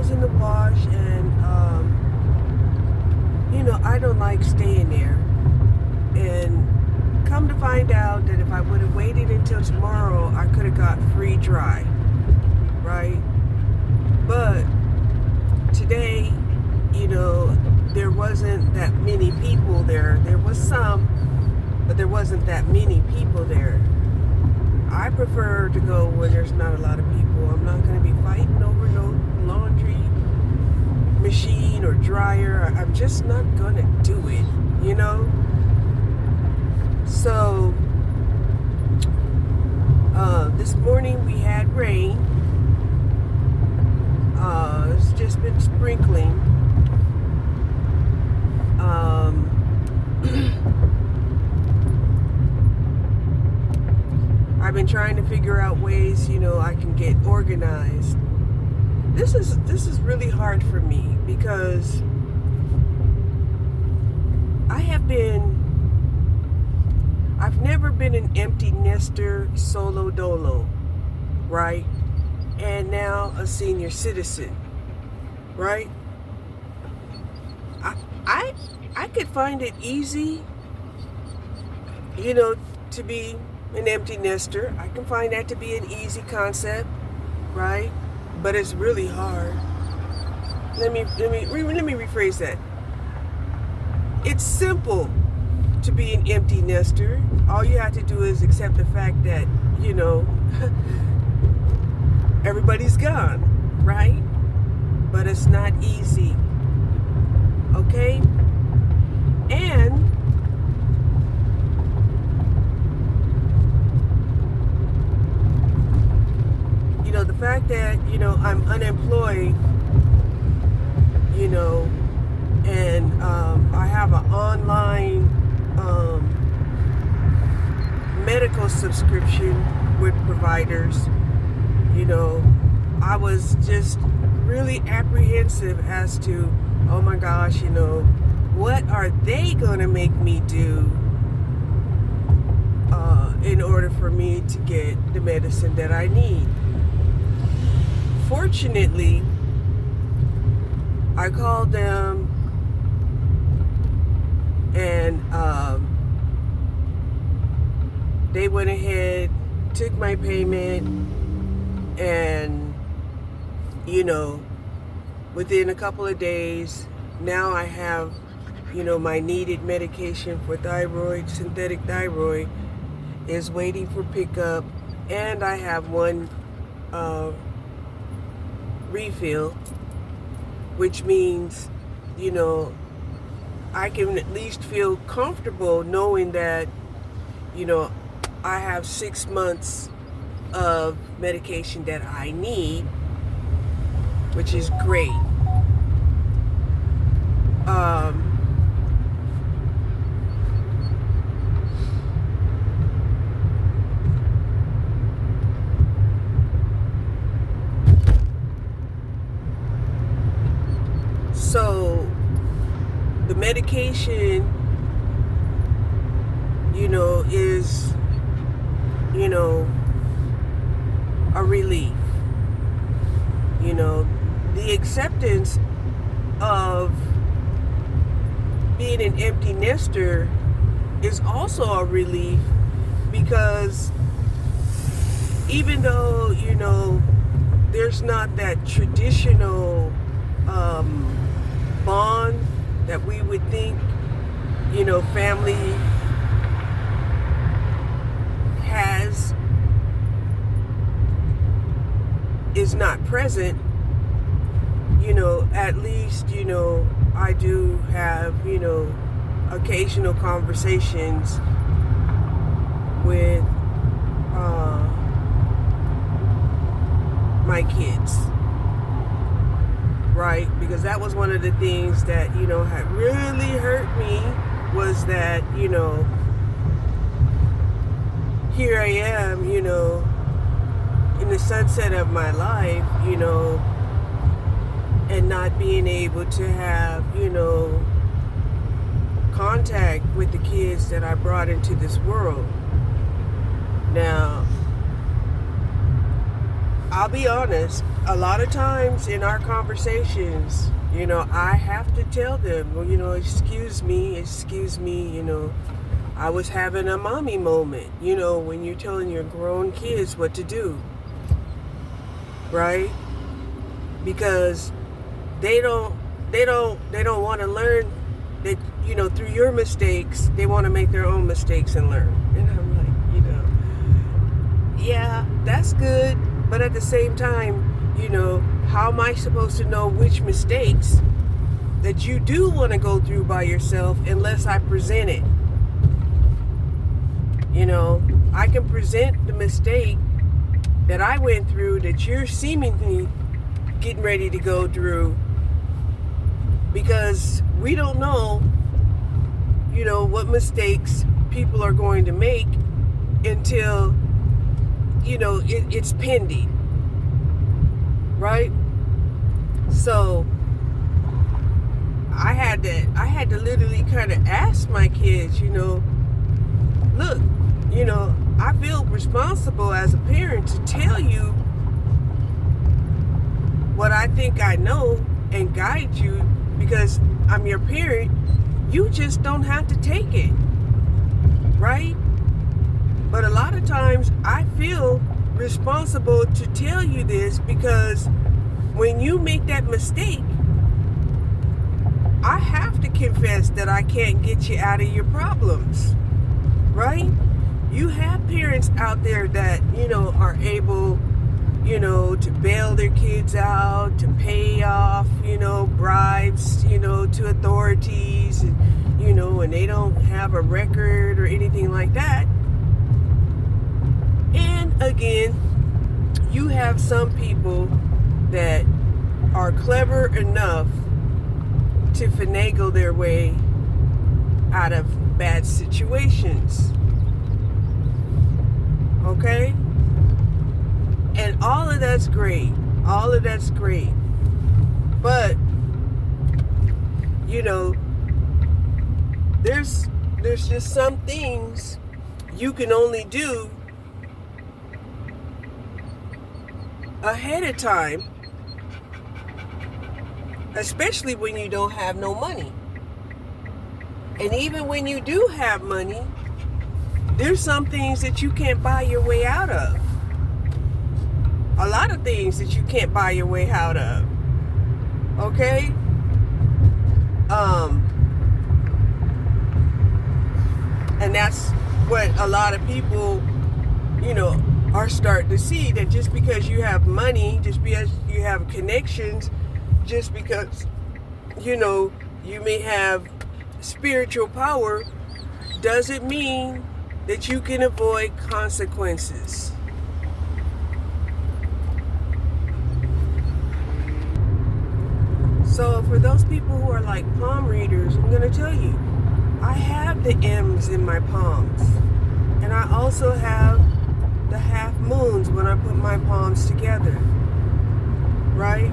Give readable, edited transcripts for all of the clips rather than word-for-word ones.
clothes in the wash, and I don't like staying there. And come to find out that if I would have waited until tomorrow, I could have got free dry, right? But today, there wasn't that many people there. There was some, but there wasn't that many people there. I prefer to go when there's not a lot of people. I'm not going to be fighting over no laundry machine or dryer. I'm just not going to do it, So, this morning we had rain. It's just been sprinkling. I've been trying to figure out ways, I can get organized. This is really hard for me because I've never been an empty nester, solo dolo, right? And now a senior citizen, right? I could find it easy, to be an empty nester. I can find that to be an easy concept, right? But it's really hard. Let me rephrase that. It's simple to be an empty nester. All you have to do is accept the fact that, everybody's gone, right? But it's not easy. Okay? And the fact that, I'm unemployed, and I have an online medical subscription with providers, I was just really apprehensive as to, oh my gosh, what are they going to make me do in order for me to get the medicine that I need. Fortunately, I called them and they went ahead, took my payment, and within a couple of days, now I have my needed medication for thyroid, synthetic thyroid, is waiting for pickup, and I have one refill, which means I can at least feel comfortable knowing that I have 6 months of medication that I need, which is great. So the medication, is, a relief. The acceptance of being an empty nester is also a relief, because even though, there's not that traditional bond that we would think, family is not present, at least, I do have, occasional conversations with my kids, right? Because that was one of the things that, had really hurt me, was that, here I am, in the sunset of my life, and not being able to have, contact with the kids that I brought into this world. Now, I'll be honest, a lot of times in our conversations, I have to tell them, well, excuse me, I was having a mommy moment, when you're telling your grown kids what to do, right? Because they don't want to learn that, through your mistakes. They want to make their own mistakes and learn. And I'm like, yeah, that's good, but at the same time, how am I supposed to know which mistakes that you do want to go through by yourself unless I present it? I can present the mistake that I went through that you're seemingly getting ready to go through, because we don't know, what mistakes people are going to make until, it's pending, right? So I had to literally kind of ask my kids, look, I feel responsible as a parent to tell you what I think I know and guide you, because I'm your parent. You just don't have to take it, right? But a lot of times I feel responsible to tell you this, because when you make that mistake, I have to confess that I can't get you out of your problems, right? You have parents out there that, are able, to bail their kids out, to pay off, bribes, to authorities, and, and they don't have a record or anything like that. And again, you have some people that are clever enough to finagle their way out of bad situations. Okay? And all of that's great. All of that's great. But, there's just some things you can only do ahead of time, especially when you don't have no money. And even when you do have money, there's some things that you can't buy your way out of. A lot of things that you can't buy your way out of. Okay? And that's what a lot of people, are starting to see, that just because you have money, just because you have connections, just because, you may have spiritual power, doesn't mean that you can avoid consequences. So for those people who are like palm readers, I'm going to tell you, I have the M's in my palms. And I also have the half moons when I put my palms together. Right?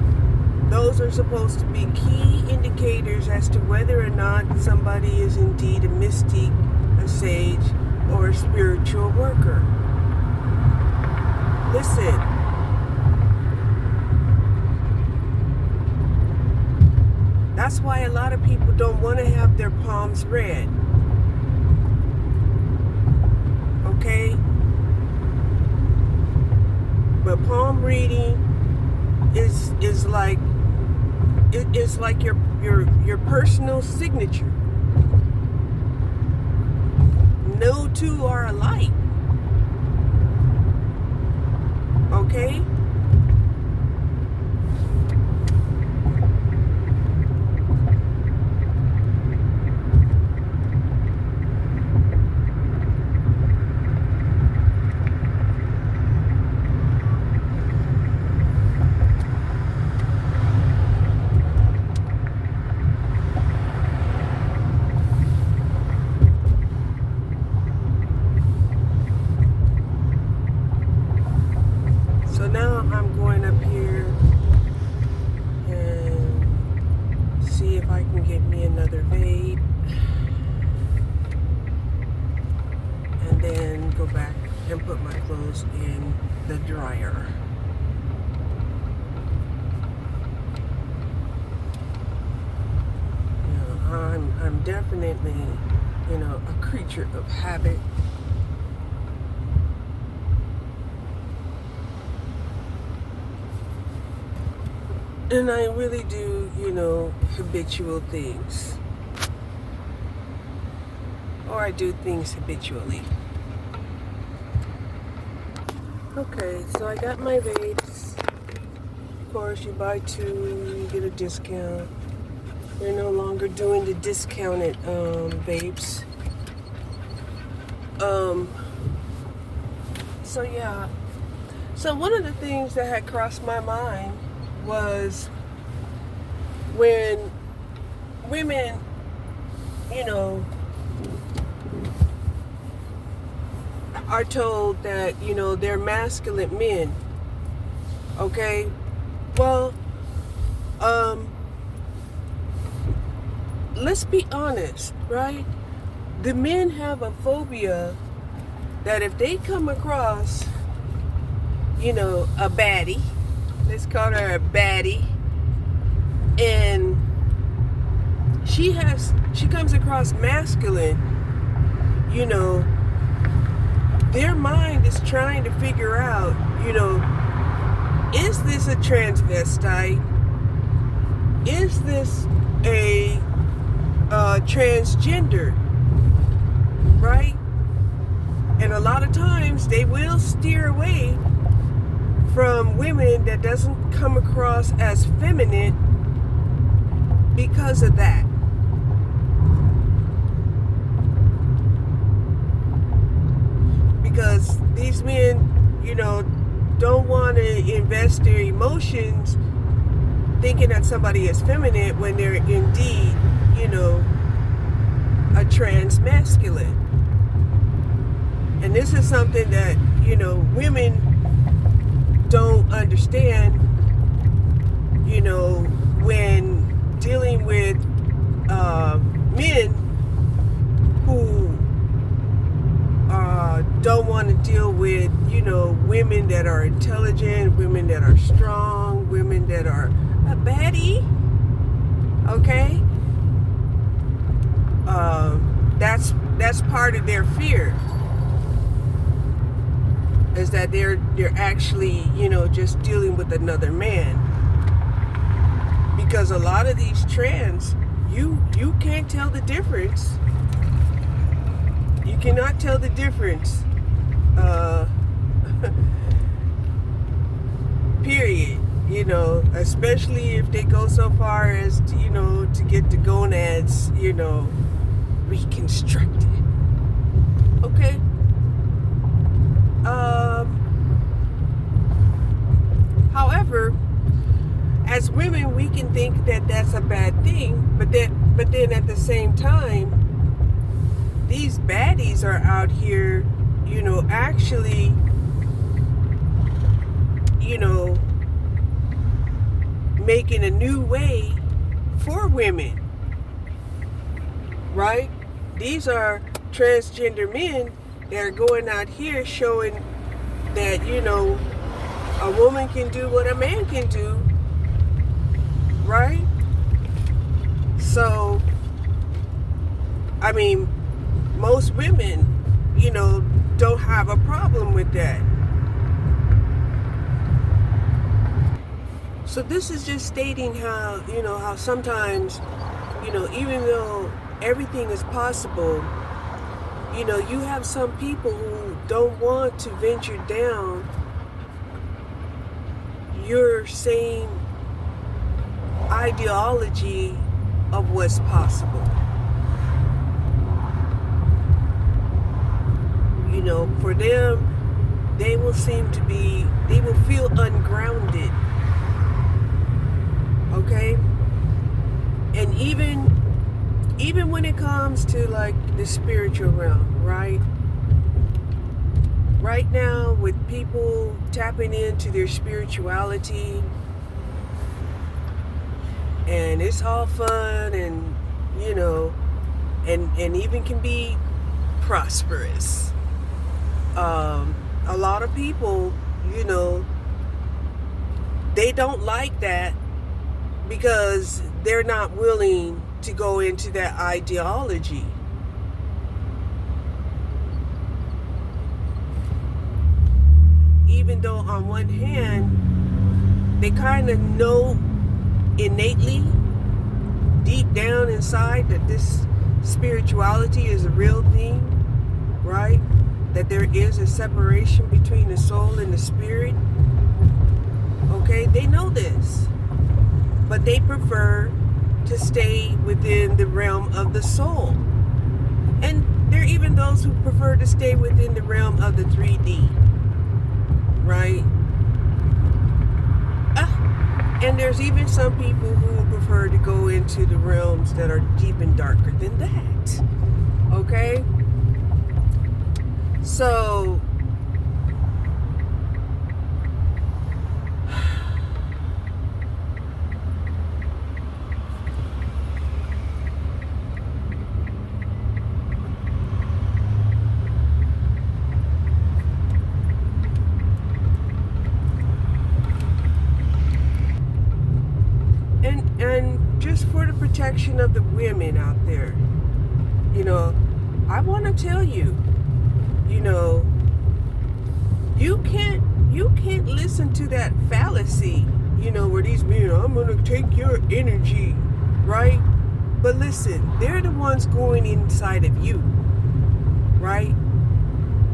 Those are supposed to be key indicators as to whether or not somebody is indeed a mystic, a sage, or a spiritual worker. Listen. That's why a lot of people don't want to have their palms read. Okay? But palm reading is like your personal signature. No two are alike. Okay? So now I'm going up here and see if I can get me another vape, and then go back and put my clothes in the dryer. I'm definitely, a creature of habit. And I really do, habitual things. Or I do things habitually. Okay, so I got my vapes. Of course, you buy two, you get a discount. They're no longer doing the discounted vapes. So yeah. So one of the things that had crossed my mind was when women, are told that, they're masculine men. Okay? Well, let's be honest, right? The men have a phobia that if they come across, a baddie, let's call her a baddie, and she comes across masculine, their mind is trying to figure out, is this a transvestite? Is this a transgender? Right? And a lot of times they will steer away from women that doesn't come across as feminine because of that. Because these men, don't want to invest their emotions thinking that somebody is feminine when they're indeed, a trans masculine. And this is something that, women don't understand, when dealing with men who don't want to deal with, women that are intelligent, women that are strong, women that are a baddie. Okay? That's part of their fear. Is that they're actually, just dealing with another man. Because a lot of these trans, you can't tell the difference. You cannot tell the difference. Period. Especially if they go so far as to, to get the gonads, reconstructed. Okay? However, as women, we can think that that's a bad thing, but then at the same time, these baddies are out here, actually, making a new way for women, right? These are transgender men that are going out here showing that, a woman can do what a man can do, right? So, I mean, most women, don't have a problem with that. So this is just stating how, how sometimes, even though everything is possible, you have some people who don't want to venture down your same ideology of what's possible. For them, they will feel ungrounded. Okay? And even when it comes to like the spiritual realm, right? Right now, with people tapping into their spirituality, and it's all fun and, and even can be prosperous. A lot of people, they don't like that because they're not willing to go into that ideology. Even though on one hand, they kind of know innately, deep down inside, that this spirituality is a real thing, right? That there is a separation between the soul and the spirit. Okay, they know this, but they prefer to stay within the realm of the soul. And there are even those who prefer to stay within the realm of the 3D, right? And there's even some people who prefer to go into the realms that are deep and darker than that. Okay? So, and just for the protection of the women out there, I want to tell you, you can't listen to that fallacy, where these men, I'm going to take your energy, right? But listen, they're the ones going inside of you, right?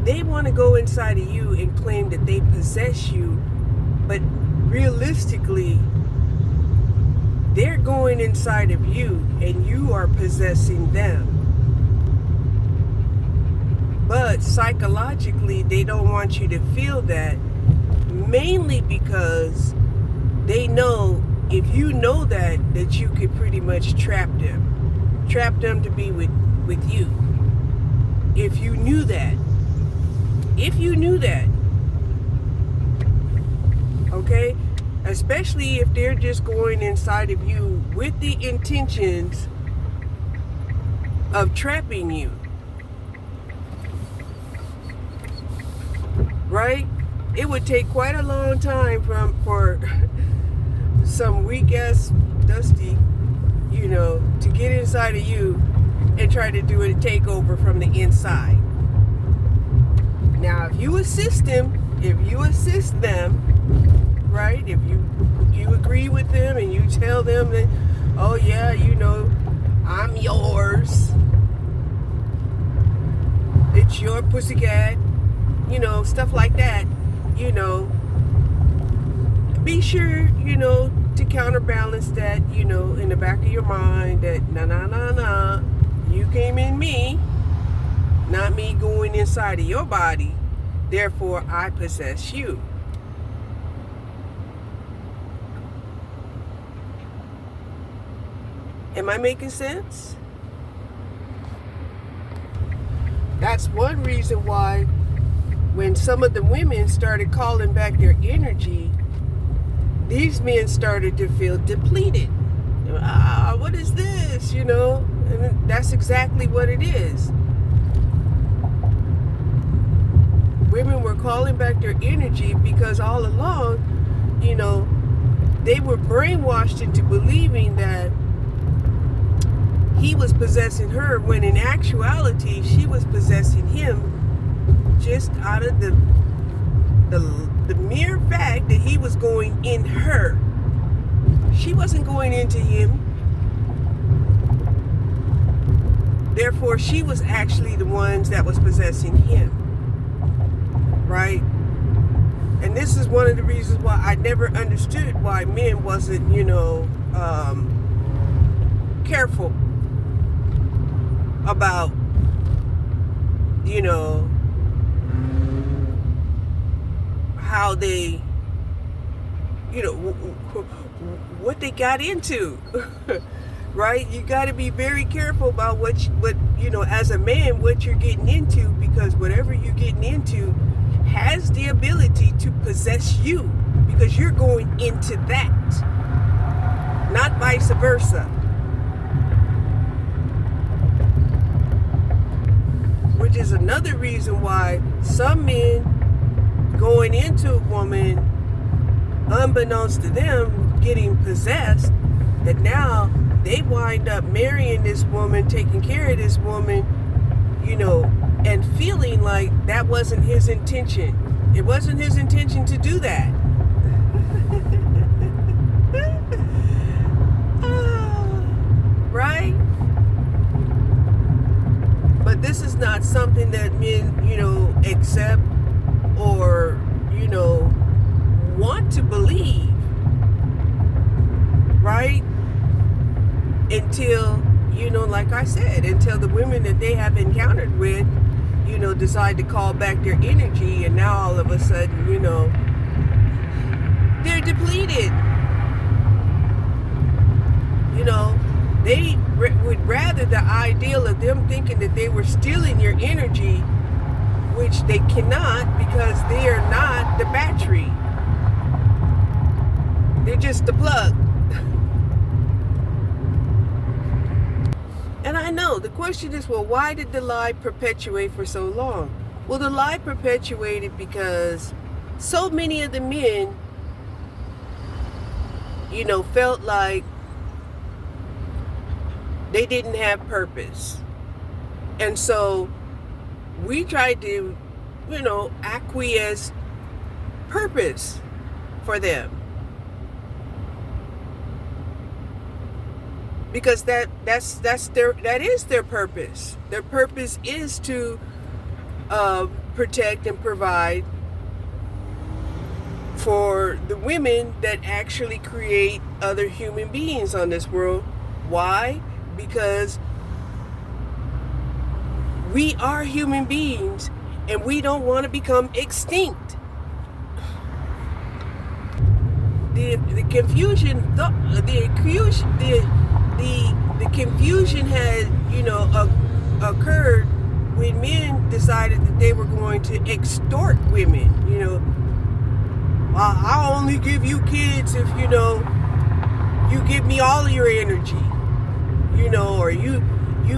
They want to go inside of you and claim that they possess you, but realistically, they're going inside of you and you are possessing them. But psychologically, they don't want you to feel that, mainly because they know if you know that you could pretty much trap them to be with you. If you knew that. Okay? Especially if they're just going inside of you with the intentions of trapping you. Right? It would take quite a long time for some weak ass Dusty, to get inside of you and try to do a takeover from the inside. Now, if you assist them, right? If you agree with them and you tell them that, oh yeah, I'm yours. It's your pussycat. Stuff like that. Be sure, to counterbalance that, in the back of your mind that, nah, you came in me, not me going inside of your body. Therefore, I possess you. Am I making sense? That's one reason why when some of the women started calling back their energy, these men started to feel depleted. What is this? And that's exactly what it is. Women were calling back their energy because all along, they were brainwashed into believing that he was possessing her, when in actuality she was possessing him, just out of the mere fact that he was going in her. She wasn't going into him. Therefore, she was actually the ones that was possessing him. Right? And this is one of the reasons why I never understood why men wasn't, careful about, how they, what they got into, right? You got to be very careful about what as a man, what you're getting into, because whatever you're getting into has the ability to possess you, because you're going into that, not vice versa. Which is another reason why some men going into a woman, unbeknownst to them, getting possessed, that now they wind up marrying this woman, taking care of this woman, and feeling like that wasn't his intention. It wasn't his intention to do that. Right? But this is not something that men, accept or, want to believe. Right? Until, like I said, until the women that they have encountered with, decide to call back their energy, and now all of a sudden, they're depleted. They would rather the ideal of them thinking that they were stealing your energy, which they cannot, because they are not the battery. They're just the plug. And I know the question is, well, why did the lie perpetuate for so long? Well, the lie perpetuated because so many of the men, felt like they didn't have purpose. And so we tried to, acquiesce purpose for them. Because that is their purpose. Their purpose is to protect and provide for the women that actually create other human beings on this world. Why? Because we are human beings and we don't want to become extinct. The confusion had, occurred when men decided that they were going to extort women. I'll only give you kids if, you give me all of your energy, or you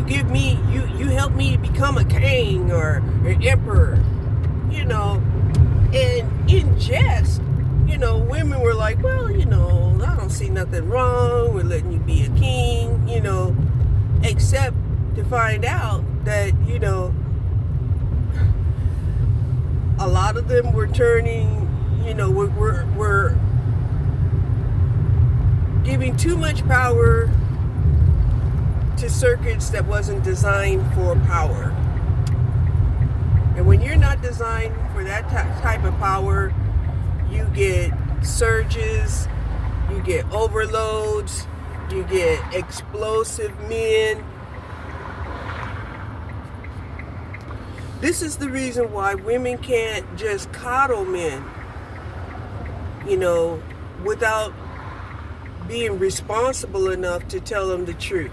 give me, you help me become a king or an emperor, and in jest, women were like, well, I don't see nothing wrong with letting you be a king, except to find out that, a lot of them were turning, were giving too much power to circuits that wasn't designed for power. And when you're not designed for that type of power, you get surges, you get overloads, you get explosive men. This is the reason why women can't just coddle men, without being responsible enough to tell them the truth.